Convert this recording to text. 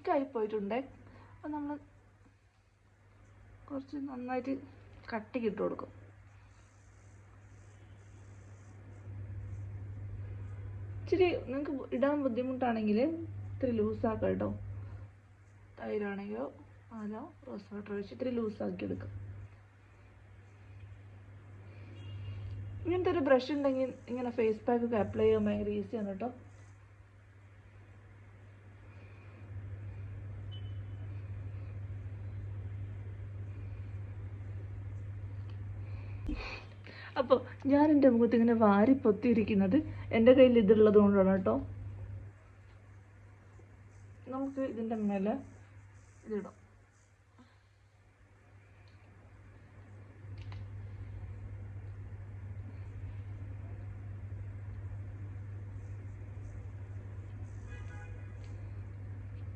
തിക്കായി പോയിട്ടുണ്ട്. അപ്പം നമ്മൾ കുറച്ച് നന്നായിട്ട് കട്ടിക്ക് ഇട്ട് കൊടുക്കും. ഇച്ചിരി നിങ്ങൾക്ക് ഇടാൻ ബുദ്ധിമുട്ടാണെങ്കിൽ ഇത്തിരി ലൂസാക്കാം കേട്ടോ. തൈരാണെങ്കിലോ പാലോ റോസ് വാട്ടർ ഒഴിച്ച് ഇത്തിരി ലൂസാക്കി എടുക്കാം. ഇങ്ങനത്തെ ഒരു ബ്രഷ് ഉണ്ടെങ്കിൽ ഇങ്ങനെ ഫേസ് പാക്ക് ഒക്കെ അപ്ലൈ ചെയ്യാൻ ഭയങ്കര ഈസിയാണ് കേട്ടോ. അപ്പോൾ ഞാൻ എൻ്റെ മുഖത്ത് ഇങ്ങനെ വാരി പൊത്തിയിരിക്കുന്നത് എൻ്റെ കയ്യിൽ ഇതുള്ളത് കൊണ്ടാണ് കേട്ടോ. നമുക്ക് ഇതിൻ്റെ മേലെ ഇതിടാം.